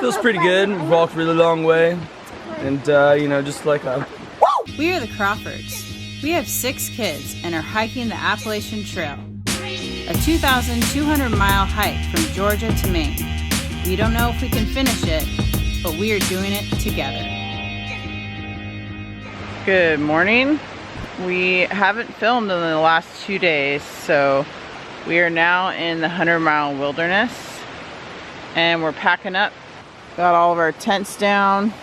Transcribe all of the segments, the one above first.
Feels pretty good. We've walked a really long way. And, you know, just like a... We are the Crawfords. We have 6 kids and are hiking the Appalachian Trail, a 2,200-mile hike from Georgia to Maine. We don't know if we can finish it, but we are doing it together. Good morning. We haven't filmed in the last 2 days, so we are now in the 100-mile wilderness, and we're packing up. Got all of our tents down.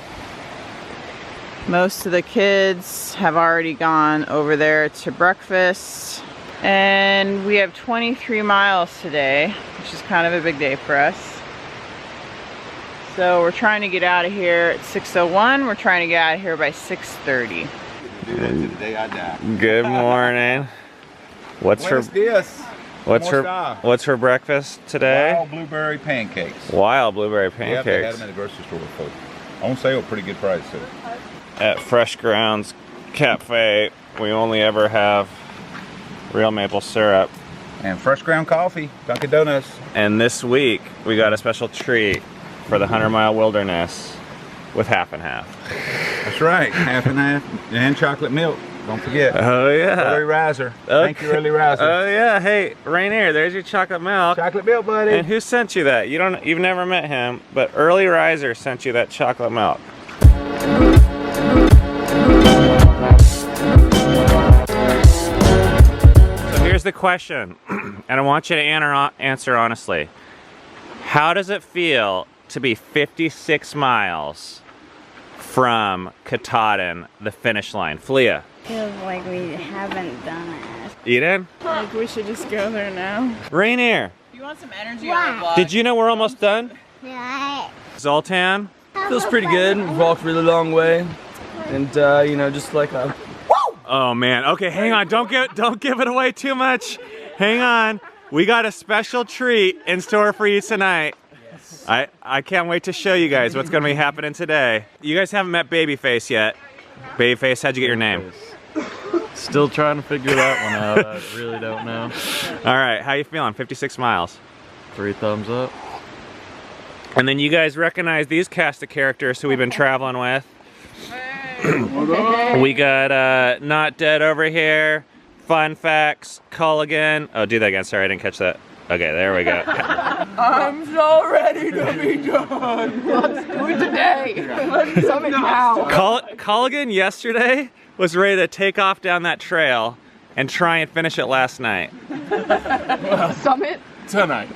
Most of the kids have already gone over there to breakfast. And we have 23 miles today, which is kind of a big day for us. So we're trying to get out of here at 6:01. We're trying to get out of here by 6:30. Good morning. What's for breakfast today? Wild blueberry pancakes. Wild blueberry pancakes. Yeah, they had them at the grocery store for on sale, pretty good price too. At Fresh Grounds Cafe, we only ever have real maple syrup. And fresh ground coffee, Dunkin' Donuts. And this week, we got a special treat for the 100-mile wilderness with half and half. That's right, half and half, and chocolate milk. Don't forget. Oh yeah. Early riser. Okay. Thank you, early riser. Oh yeah. Hey, Rainier, there's your chocolate milk. Chocolate milk, buddy. And who sent you that? You've never met him, but Early Riser sent you that chocolate milk. So here's the question, and I want you to answer honestly. How does it feel to be 56 miles from Katahdin, the finish line? Filia. Feels like we haven't done it. Eden? Like we should just go there now. Rainier. You want some energy on the vlog? Did you know we're almost done? Yeah. Zoltan? Feels pretty good. We've walked a really long way. And, you know, just like a... Oh man, okay, hang on, don't give it away too much. Hang on, we got a special treat in store for you tonight. Yes. I can't wait to show you guys what's gonna be happening today. You guys haven't met Babyface yet. Babyface, how'd you get your name? Still trying to figure that one out, I really don't know. All right, how you feeling? 56 miles. 3 thumbs up. And then you guys recognize these cast of characters who we've been traveling with. We got Not Dead over here, Fun Facts, Culligan. Oh, do that again, sorry, I didn't catch that. Okay, there we go. I'm so ready to be done. Let's do it today. Let's summit now. Culligan yesterday was ready to take off down that trail and try and finish it last night. Summit Tonight.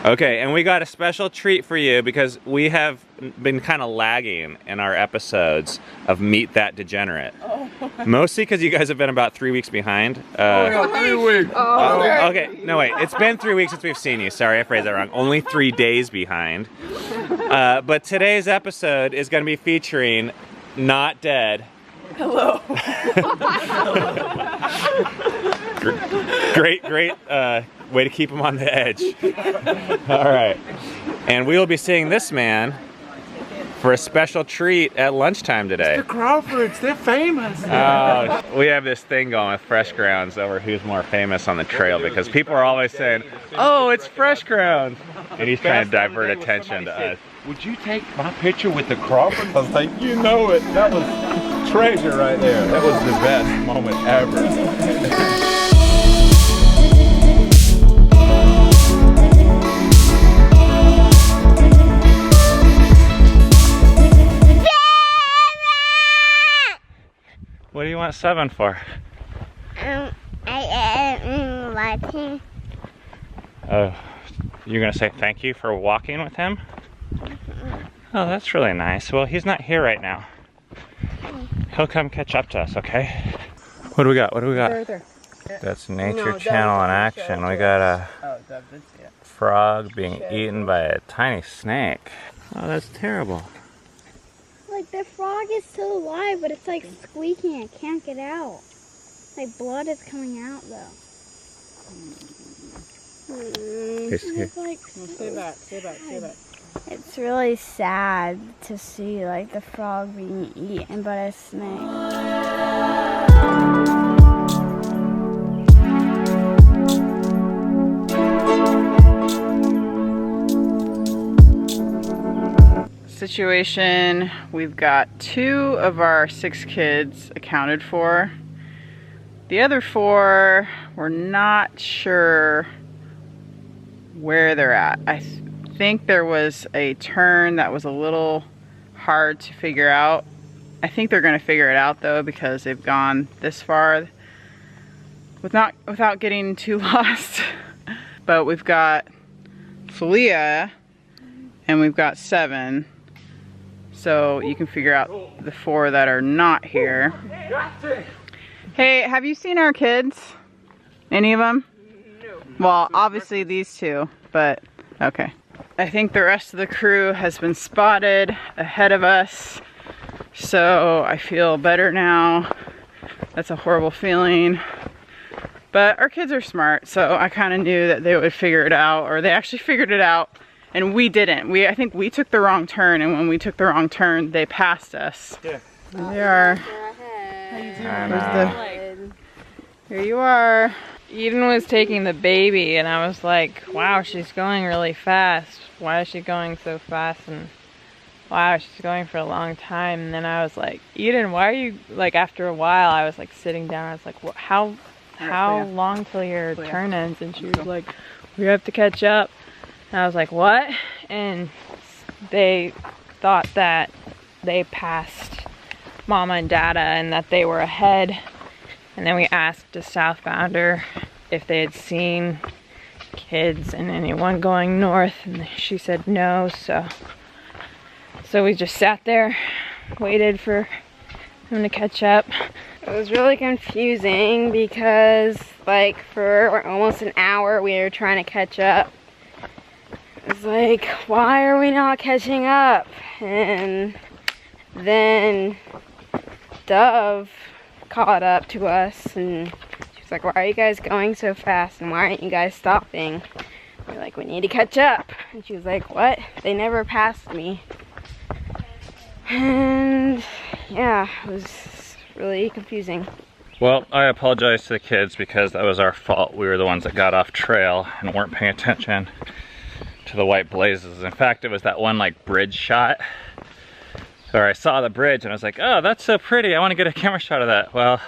Okay, and we got a special treat for you because we have been kind of lagging in our episodes of Meet That Degenerate. Oh. Mostly because you guys have been about 3 weeks behind. 3 weeks. Okay, no wait, it's been 3 weeks since we've seen you. Sorry, I phrased that wrong. Only 3 days behind. But today's episode is going to be featuring Not Dead. Hello. Great way to keep him on the edge. All right, and we will be seeing this man for a special treat at lunchtime today. The Crawfords, they're famous. We have this thing going with Fresh Grounds over who's more famous on the trail because people are always saying, "Oh, it's Fresh Grounds," and he's trying to divert attention to us. Would you take my picture with the Crawford? I was like, you know it. That was treasure right there. That was the best moment ever. What do you want 7 for? Walking. Oh, you're gonna say thank you for walking with him? Oh, that's really nice. Well, he's not here right now. He'll come catch up to us, okay? What do we got? What do we got? There. That's Nature Channel in action. We got a frog being eaten by a tiny snake. Oh, that's terrible. Like the frog is still alive, but it's like squeaking. It can't get out. Like blood is coming out though. It's like, Stay back. it's really sad to see like the frog being eaten by a snake. situation, we've got 2 of our 6 kids accounted for. The other 4, we're not sure where they're at. I think there was a turn that was a little hard to figure out. I think they're gonna figure it out though, because they've gone this far without getting too lost. But we've got Filia and we've got 7. So you can figure out the 4 that are not here. Hey, have you seen our kids? Any of them? No. Well, obviously these 2, but okay. I think the rest of the crew has been spotted ahead of us, so I feel better now. That's a horrible feeling. But our kids are smart, so I kind of knew that they would figure it out, or they actually figured it out, and we didn't. I think we took the wrong turn, and when we took the wrong turn, they passed us. Yeah. They are. Here you are. Eden was taking the baby and I was like, wow, she's going really fast. Why is she going so fast? And wow, she's going for a long time. And then I was like, Eden, why are you, like, after a while I was like sitting down, I was like, how long till your turn ends? And she was like, we have to catch up. And I was like, what? And they thought that they passed Mama and Dada and that they were ahead. And then we asked a southbounder if they had seen kids and anyone going north, and she said no, so we just sat there, waited for them to catch up. It was really confusing because, like, for almost an hour we were trying to catch up. It was like, why are we not catching up? And then Dove caught up to us and she was like, why are you guys going so fast and why aren't you guys stopping? We're like, we need to catch up. And she was like, what? They never passed me. And yeah, it was really confusing. Well, I apologize to the kids because that was our fault. We were the ones that got off trail and weren't paying attention to the white blazes. In fact, it was that one like bridge shot. Or I saw the bridge and I was like, oh, that's so pretty. I want to get a camera shot of that. Well,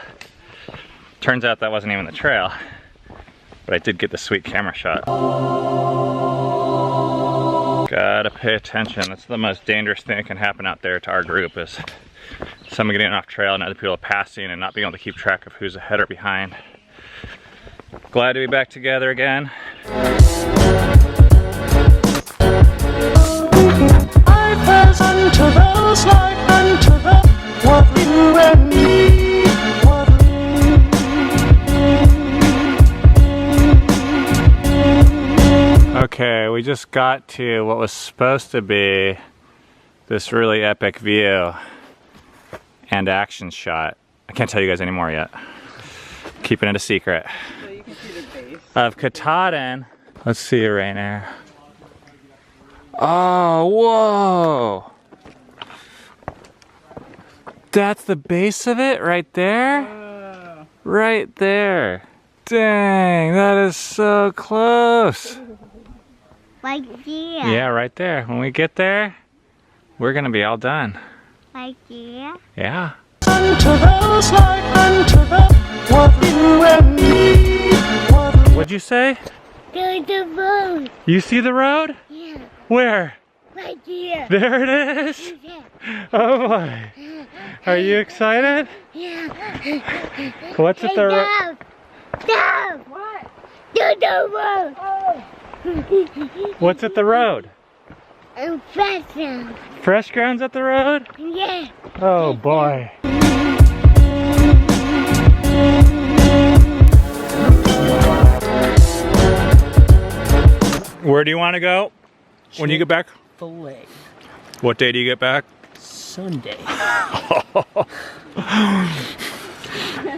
turns out that wasn't even the trail. But I did get the sweet camera shot. Gotta pay attention. That's the most dangerous thing that can happen out there to our group, is someone getting off trail and other people passing and not being able to keep track of who's ahead or behind. Glad to be back together again. Okay, we just got to what was supposed to be this really epic view and action shot. I can't tell you guys anymore yet. Keeping it a secret. So you can see the base of Katahdin. Let's see it right now. Oh, whoa! That's the base of it right there? Right there. Dang, that is so close. Like here. Yeah, right there. When we get there, we're gonna be all done. Like here. Yeah. What'd you say? There's the road. You see the road? Yeah. Where? Right here. There it is? Yeah. Oh boy. Are you excited? Yeah. What's at the road? Stop. What? Do the road. Oh. What's at the road? Fresh ground. Fresh grounds at the road? Yeah. Oh boy. Where do you want to go when you get back? Filet. What day do you get back? Sunday.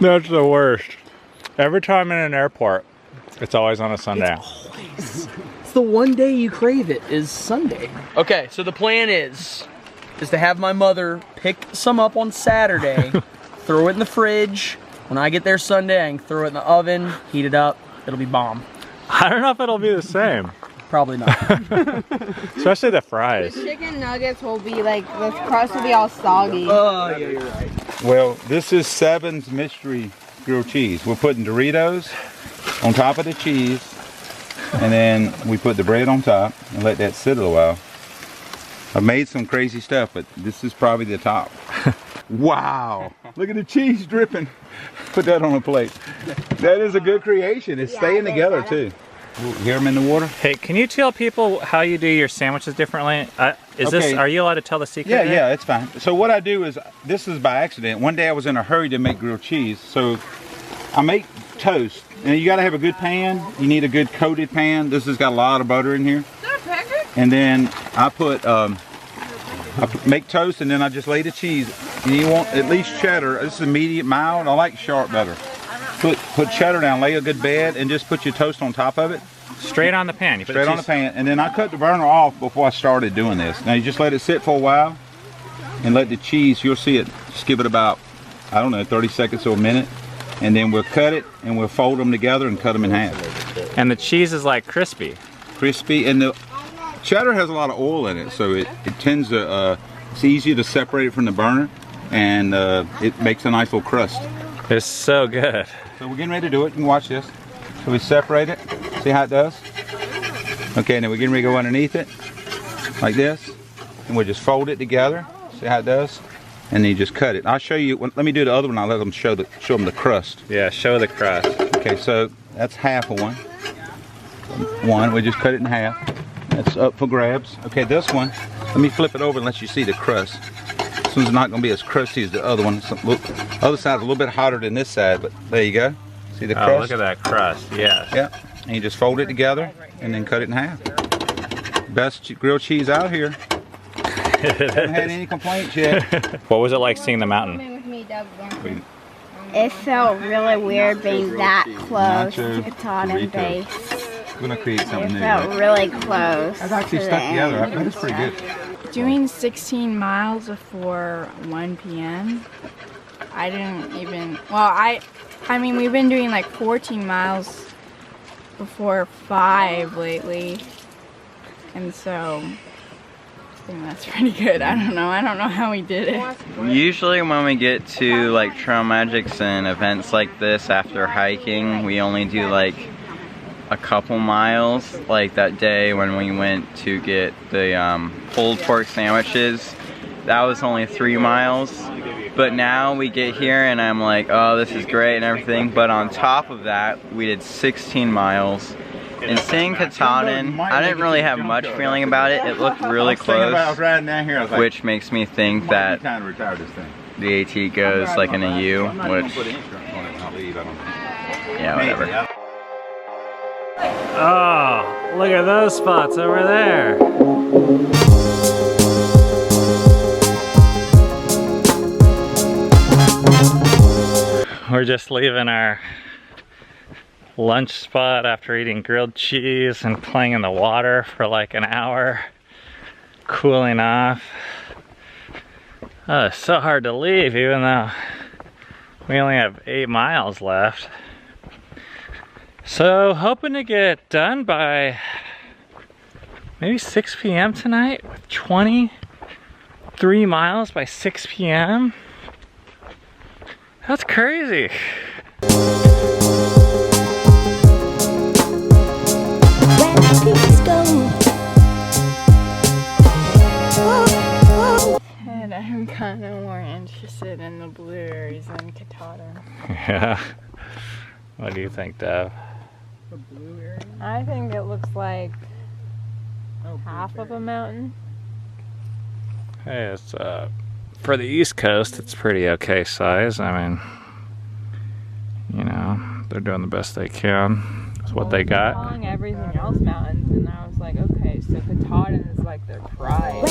That's the worst. Every time in an airport, it's always on a Sunday. It's the one day you crave it is Sunday. Okay, so the plan is to have my mother pick some up on Saturday, throw it in the fridge. When I get there Sunday, I can throw it in the oven, heat it up. It'll be bomb. I don't know if it'll be the same. Probably not. Especially the fries. Chicken nuggets will be like, the crust will be all soggy. Oh, yeah, you're right. Well, this is Seven's mystery grilled cheese. We're putting Doritos on top of the cheese, and then we put the bread on top and let that sit a little while. I've made some crazy stuff, but this is probably the top. Wow! Look at the cheese dripping. Put that on a plate. That is a good creation. It's staying together too. You hear them in the water? Hey, can you tell people how you do your sandwiches differently? Are you allowed to tell the secret? Yeah, yet? yeah, it's fine. So what I do is, this is by accident. One day I was in a hurry to make grilled cheese, so I make toast. And you gotta have a good pan. You need a good coated pan. This has got a lot of butter in here. And then I put, make toast, and then I just lay the cheese. And you want at least cheddar. This is medium, mild. I like sharp butter. Put cheddar down, lay a good bed, and just put your toast on top of it. Straight on the pan. You put Straight on the pan. And then I cut the burner off before I started doing this. Now you just let it sit for a while and let the cheese, you'll see it, just give it about, I don't know, 30 seconds or a minute. And then we'll cut it and we'll fold them together and cut them in half. And the cheese is like crispy. Crispy, and the cheddar has a lot of oil in it, so it tends to, it's easier to separate it from the burner, and it makes a nice little crust. It's so good. So we're getting ready to do it. You can watch this. So we separate it. See how it does? Okay, and then we're getting ready to go underneath it, like this. And we'll just fold it together. See how it does? And then you just cut it. I'll show you. Let me do the other one. I'll let them show them the crust. Yeah, show the crust. Okay, so that's half of one. One, we just cut it in half. That's up for grabs. Okay, this one, let me flip it over and let you see the crust. This one's not going to be as crusty as the other one. The other side's a little bit hotter than this side, but there you go. See the crust? Oh, look at that crust, yes. Yeah, and you just fold it together and then cut it in half. Best grilled cheese out here. Haven't had any complaints yet. What was it like seeing the mountain? It felt really weird being that close Nacho to Katahdin burrito. base. We're going to create something It new. felt really close. That's actually to stuck the together. end. That is pretty good. Doing 16 miles before 1 p.m. I didn't even, well, I mean, we've been doing like 14 miles before 5 lately. And so, I think that's pretty good. I don't know how we did it. Usually when we get to like Trail Magics and events like this after hiking, we only do like a couple miles. Like that day when we went to get the pulled pork sandwiches, that was only 3 miles. But now we get here and I'm like, oh, this is great and everything. But on top of that, we did 16 miles. And seeing Katahdin, I didn't really have much feeling about it. It looked really close, which makes me think that the AT goes like in a U, which, yeah, whatever. Oh, look at those spots over there. We're just leaving our lunch spot after eating grilled cheese and playing in the water for like an hour, cooling off. Oh, it's so hard to leave even though we only have 8 miles left. So hoping to get done by maybe 6 p.m. tonight with 23 miles by 6 p.m. That's crazy. And I'm kind of more interested in the blueberries than Katahdin. Yeah. What do you think, Dev? I think it looks like half of a mountain. Hey, it's for the East Coast, it's pretty okay size. I mean, you know, they're doing the best they can with what they got. Calling everything else mountains, and I was like, okay, so Katahdin is like their pride.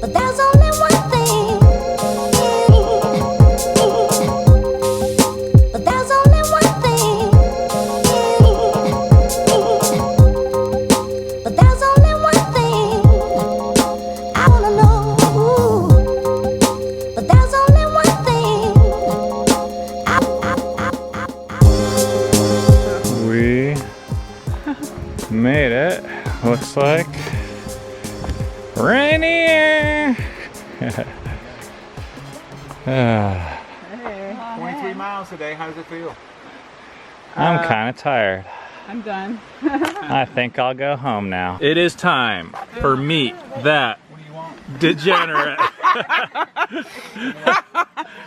But there's only one thing. But there's only one thing. But there's only one thing I wanna know. But there's only one thing Made it. Looks like Rainier. 23 miles today. How does it feel? I'm kind of tired. I'm done. I think I'll go home now. It is time for Meet That Degenerate.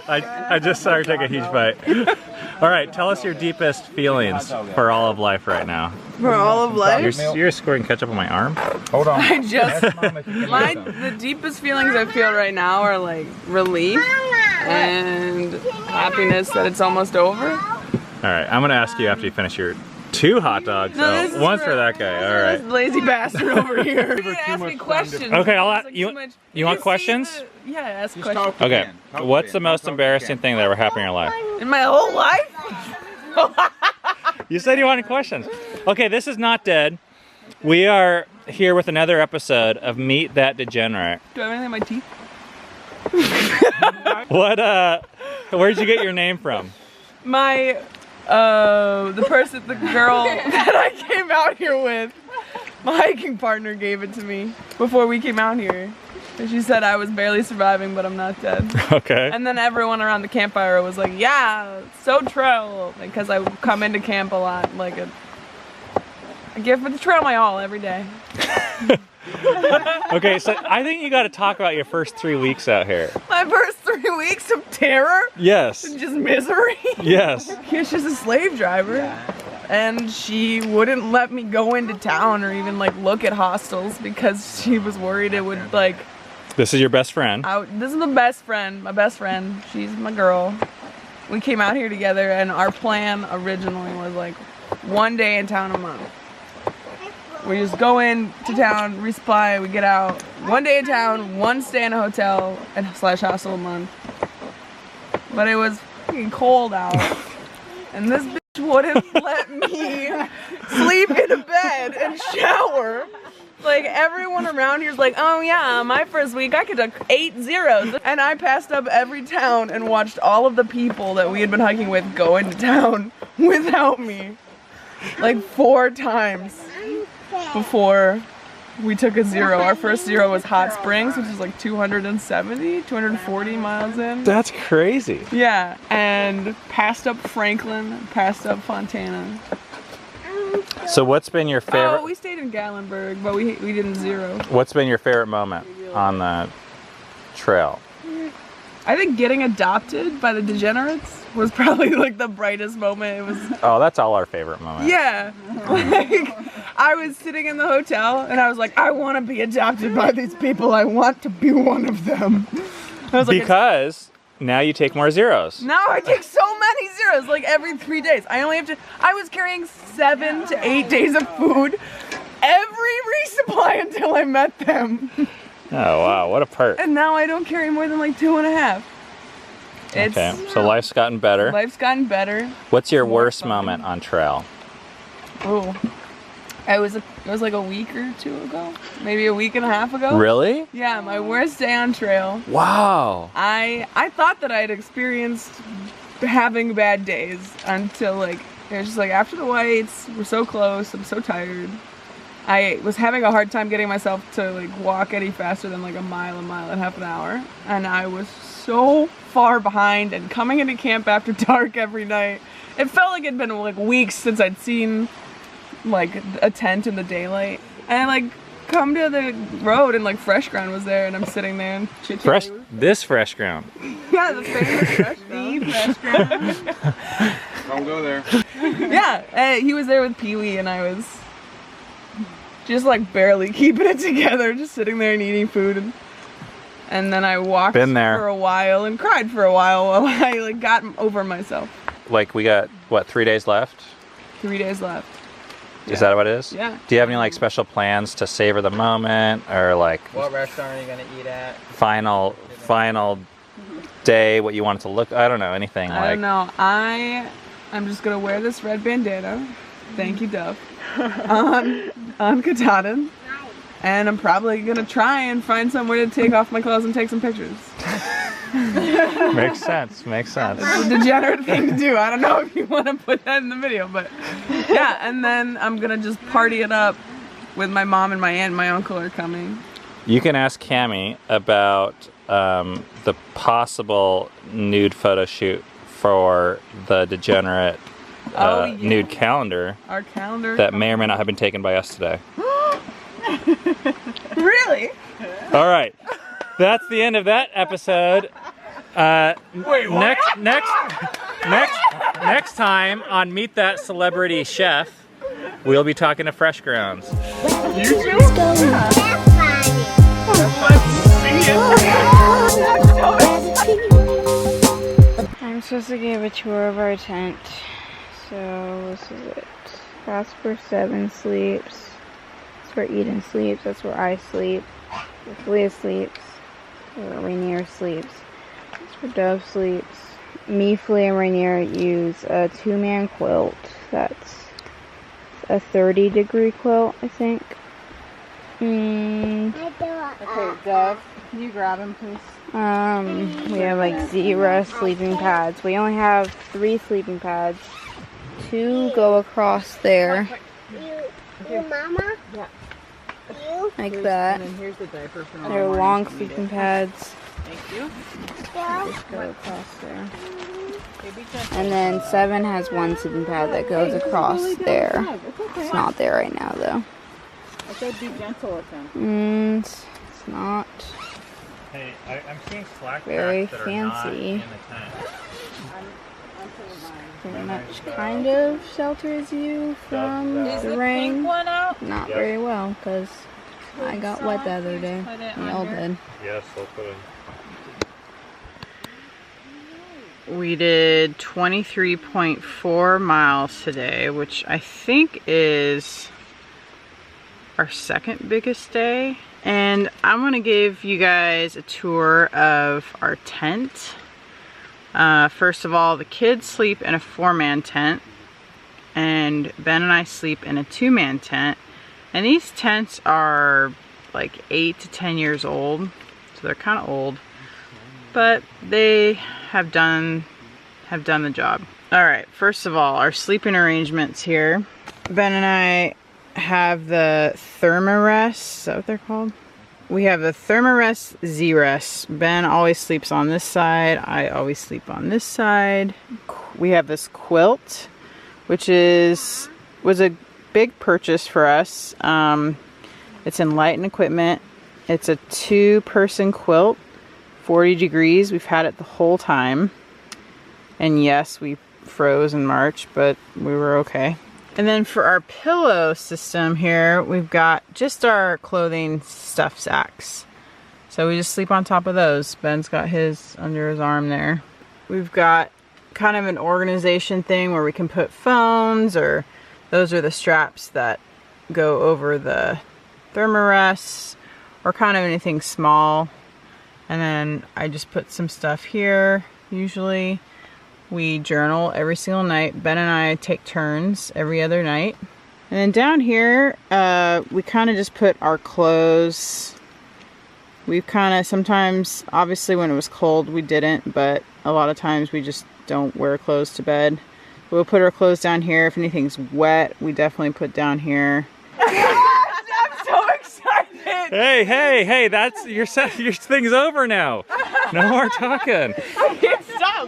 I just saw her take a huge bite. All right, tell us your deepest feelings for all of life right now. For all of life? You're squirting ketchup on my arm? Hold on. The deepest feelings I feel right now are like relief and happiness that it's almost over. All right, I'm gonna ask you after you finish your 2 hot dogs. No, So one's for that guy. All right. This lazy bastard over here. You're gonna ask me questions. Okay, I'll It's ask like you want questions? Yeah, ask questions. Okay. What's the most embarrassing thing that ever happened in your life? In my whole life? You said you wanted questions. Okay, this is not dead. We are here with another episode of Meet That Degenerate. Do I have anything in my teeth? Where'd you get your name from? The girl that I came out here with, my hiking partner gave it to me before we came out here. And she said I was barely surviving, but I'm not dead. Okay. And then everyone around the campfire was like, yeah, so trail. Because I come into camp a lot. I give the trail my all every day. Okay, so I think you got to talk about your first 3 weeks out here. My first 3 weeks of terror? Yes. And just misery? Yes. She's just a slave driver. And she wouldn't let me go into town or even look at hostels because she was worried it would This is your best friend. This is my best friend. She's my girl. We came out here together and our plan originally was 1 day in town a month. We just go into town, resupply, we get out. 1 day in town, 1 stay in a hotel and / hostel a month. But it was fucking cold out. And this bitch wouldn't let me sleep in a bed and shower. Everyone around here's like, oh yeah, my first week I could do 8 zeros. And I passed up every town and watched all of the people that we had been hiking with go into town without me. 4 times before we took a zero. Our first zero was Hot Springs, which is 240 miles in. That's crazy. Yeah, and passed up Franklin, passed up Fontana. So what's been your favorite? Oh, we stayed in Gatlinburg, but we didn't zero. What's been your favorite moment on the trail? I think getting adopted by the Degenerates was probably the brightest moment. It was. Oh, that's all our favorite moments. Yeah, I was sitting in the hotel and I was like, I want to be adopted by these people. I want to be one of them. I was because now you take more zeros. Now I take so many zeros, every 3 days. I was carrying 7 to 8 days of food every resupply until I met them. Oh wow, what a perk. And now I don't carry more than 2.5. Okay, so life's gotten better. Life's gotten better. What's your worst moment on trail? Oh, it was a week or 2 ago, maybe a week and a half ago. Really? Yeah, my worst day on trail. Wow. I thought that I had experienced having bad days until it was just after the whites, we're so close, I'm so tired. I was having a hard time getting myself to walk any faster than a mile and a half an hour, and I was so far behind. And coming into camp after dark every night, it felt like it'd been weeks since I'd seen a tent in the daylight. And I come to the road and fresh ground was there, and I'm sitting there and chit-chatting. This fresh ground. Yeah, the famous fresh ground. The fresh ground. Don't go there. Yeah, he was there with Pee-wee, and I was just barely keeping it together, just sitting there and eating food. And then I walked for a while and cried for a while I got over myself. We got, what, 3 days left? 3 days left. Is that what it is? Yeah. Do you have any special plans to savor the moment, or what restaurant are you gonna eat at? Final day, what you want it to look? I don't know, anything I don't know. I'm just gonna wear this red bandana. Thank you, Dove. on Katahdin. And I'm probably gonna try and find somewhere to take off my clothes and take some pictures. Makes sense. Makes sense. It's a degenerate thing to do. I don't know if you want to put that in the video, but yeah. And then I'm gonna just party it up with my mom and my aunt and my uncle are coming. You can ask Cammie about the possible nude photo shoot for the degenerate nude calendar. Our calendar. That may or may not have been taken by us today. Really? All right, that's the end of that episode. Wait, what? Next time on Meet That Celebrity Chef, we'll be talking to Fresh Grounds. I'm supposed to give a tour of our tent. So this is it. That's where Seven sleeps. That's where Eden sleeps. That's where I sleep. Where Filia sleeps. Where Rainier sleeps. That's where Dove sleeps. Me, Filia, and Rainier use a 2-man quilt. That's a 30-degree quilt, I think. Okay, Dove, can you grab him, please? We have like 0 sleeping pads. We only have 3 sleeping pads. 2 go across there. You mama? Yeah. Like that. And then here's the diaper for They're long sleeping pads. Thank you. Just go across there. And then 7 has 1 sleeping pad that goes across there. It's not there right now though. I said be gentle with him. It's not Hey, I'm seeing slack very packs that are not fancy. in the tent. Pretty much kind of shelters you from the rain. Pink one out? Not very well because I got wet the other day. We all did. Yes, I'll put it. We did 23.4 miles today, which I think is our second biggest day. And I'm gonna give you guys a tour of our tent. First of all, the kids sleep in a 4-man tent, and Ben and I sleep in a 2-man tent. And these tents are like 8 to 10 years old, so they're kind of old, but they have done the job. All right, first of all, our sleeping arrangements here. Ben and I have the Thermarest, is that what they're called? We have the Thermarest Z-Rest. Ben always sleeps on this side. I always sleep on this side. We have this quilt, which was a big purchase for us. It's in Light & Equipment. It's a 2-person quilt, 40 degrees. We've had it the whole time. And yes, we froze in March, but we were okay. And then for our pillow system here, we've got just our clothing stuff sacks. So we just sleep on top of those. Ben's got his under his arm there. We've got kind of an organization thing where we can put phones, or those are the straps that go over the Thermarests, or kind of anything small. And then I just put some stuff here, usually. We journal every single night. Ben and I take turns every other night. And then down here, we kind of just put our clothes. We've kind of sometimes, obviously when it was cold, we didn't, but a lot of times we just don't wear clothes to bed. We'll put our clothes down here. If anything's wet, we definitely put down here. I'm so excited! Hey, that's your thing's over now. No more talking. I can't stop.